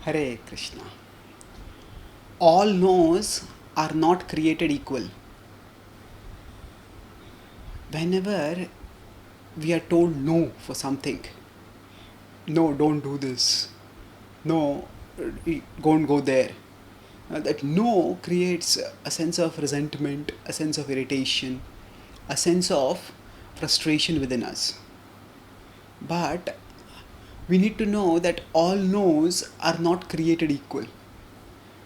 Hare Krishna. All no's are not created equal. Whenever we are told no for something, no, don't do this, no, don't go there, that no creates a sense of resentment, a sense of irritation, a sense of frustration within us. But we need to know that all no's are not created equal.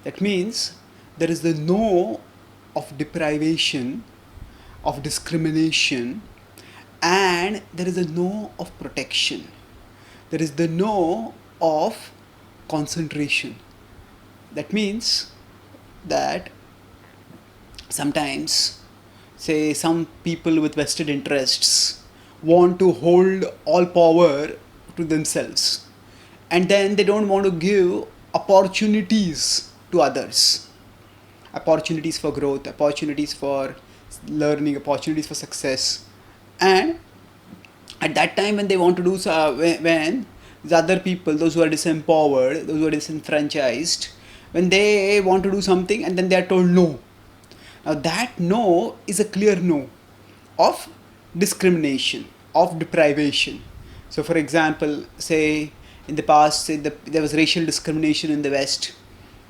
That means there is the no of deprivation, of discrimination, and there is a no of protection. There is the no of concentration. That means that sometimes, say, some people with vested interests want to hold all power to themselves, and then they don't want to give opportunities to others, opportunities for growth, opportunities for learning, opportunities for success. And at that time when they want to do so, when the other people, those who are disempowered, those who are disenfranchised, when they want to do something and then they are told no, now that no is a clear no of discrimination, of deprivation. So for example, say in the past, say there was racial discrimination in the West,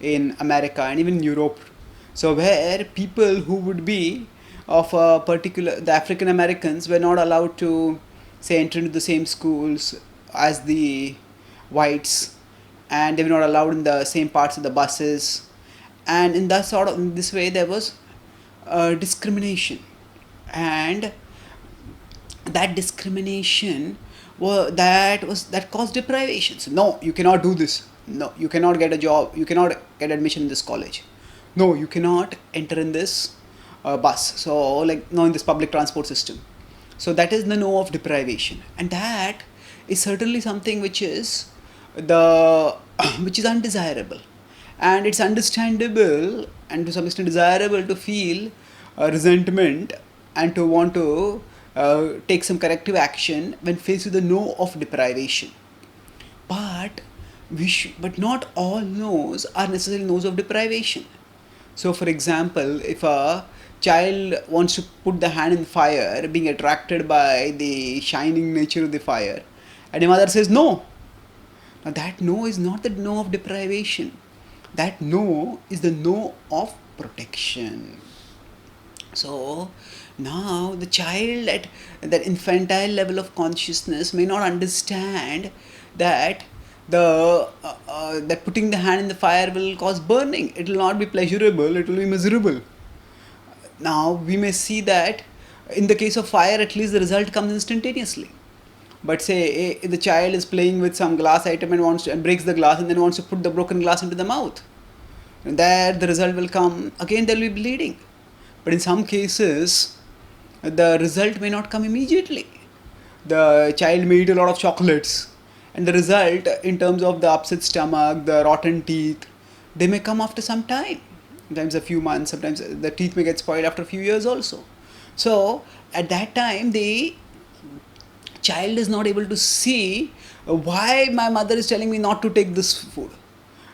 in America and even in Europe. So where people who would be of a particular, the African Americans were not allowed to, say, enter into the same schools as the whites, and they were not allowed in the same parts of the buses, and in that sort of, in this way there was discrimination, and that discrimination that caused deprivation. So no, you cannot do this, no, you cannot get a job, you cannot get admission in this college, no, you cannot enter in this bus, so like no, in this public transport system. So that is the no of deprivation, and that is certainly something which is the which is undesirable, and it's understandable and to some extent desirable to feel resentment and to want to take some corrective action when faced with the no of deprivation. But but not all no's are necessarily no's of deprivation. So for example, if a child wants to put the hand in fire, being attracted by the shining nature of the fire, and the mother says no, now that no is not the no of deprivation. That no is the no of protection. So now the child at that infantile level of consciousness may not understand that that putting the hand in the fire will cause burning. It will not be pleasurable, it will be miserable. Now we may see that in the case of fire, at least the result comes instantaneously. But say the child is playing with some glass item and breaks the glass and then wants to put the broken glass into the mouth, and there the result will come, again there will be bleeding. But in some cases the result may not come immediately. The child may eat a lot of chocolates, and the result in terms of the upset stomach, the rotten teeth, they may come after some time, sometimes a few months, sometimes the teeth may get spoiled after a few years also. So at that time the child is not able to see why my mother is telling me not to take this food,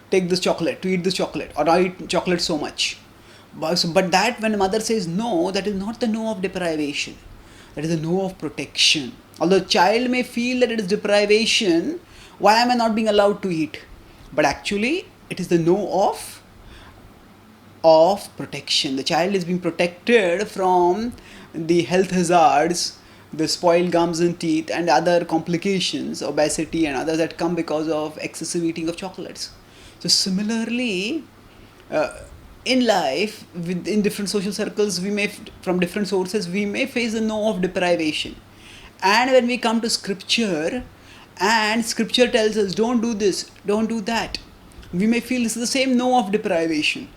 take this chocolate, to eat this chocolate, or not eat chocolate so much. But that when mother says no, that is not the no of deprivation, that is the no of protection. Although child may feel that it is deprivation, why am I not being allowed to eat? But actually it is the no of protection. The child is being protected from the health hazards, the spoiled gums and teeth, and other complications, obesity and others that come because of excessive eating of chocolates. So similarly, in life, in different social circles, from different sources, we may face the no of deprivation. And when we come to scripture, and scripture tells us don't do this, don't do that, we may feel this is the same no of deprivation.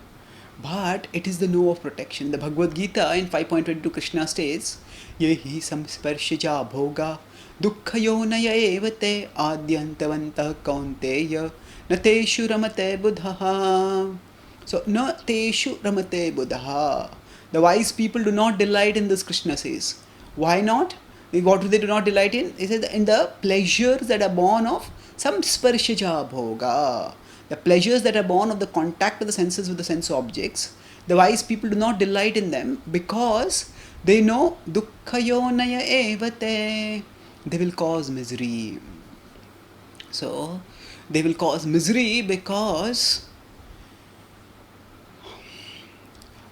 But it is the no of protection. The Bhagavad Gita in 5.22, Krishna states, Yehi samsparshija bhoga dukkhayonaya evate adyantavantah kaunteya nateshu ramate buddhaha. So, nateshu ramate buddhaha. The wise people do not delight in this, Krishna says. Why not? What do they do not delight in? He says in the pleasures that are born of Samsparshaja bhoga. The pleasures that are born of the contact of the senses with the sense objects, the wise people do not delight in them because they know dukkhayonaya evate. They will cause misery. So, they will cause misery because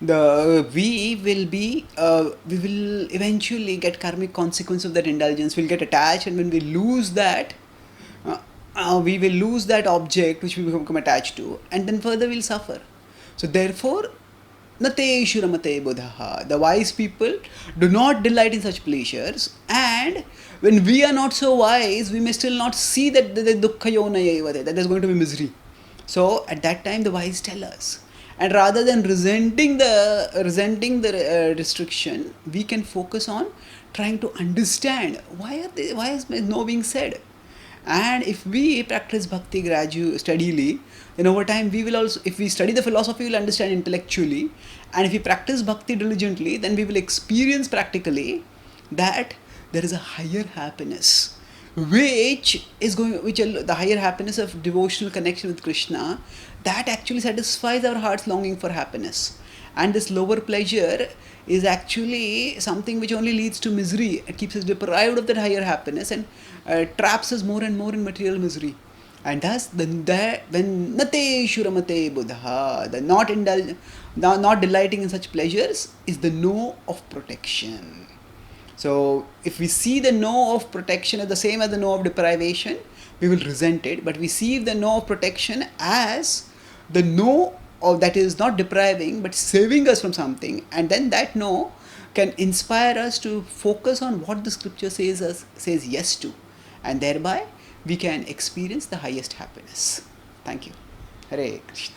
we will eventually get karmic consequence of that indulgence. We'll get attached, and when we lose that, we will lose that object which we become attached to, and then further we'll suffer. So therefore, nateshu ramate buddhaha. The wise people do not delight in such pleasures, and when we are not so wise, we may still not see that the dukkha yonaya evate, that there's going to be misery. So at that time, the wise tell us. And rather than resenting the restriction, we can focus on trying to understand why is no being said. And if we practice bhakti steadily, then over time we will also, if we study the philosophy, we'll understand intellectually. And if we practice bhakti diligently, then we will experience practically that there is a higher happiness, which the higher happiness of devotional connection with Krishna, that actually satisfies our heart's longing for happiness. And this lower pleasure is actually something which only leads to misery. It keeps us deprived of that higher happiness and traps us more and more in material misery. And thus, when nate shuramate buddha, the not delighting in such pleasures, is the no of protection. So, if we see the no of protection as the same as the no of deprivation, we will resent it. But we see the no of protection as the no of that is not depriving but saving us from something, and then that no can inspire us to focus on what the scripture says yes to, and thereby we can experience the highest happiness. Thank you. Hare Krishna.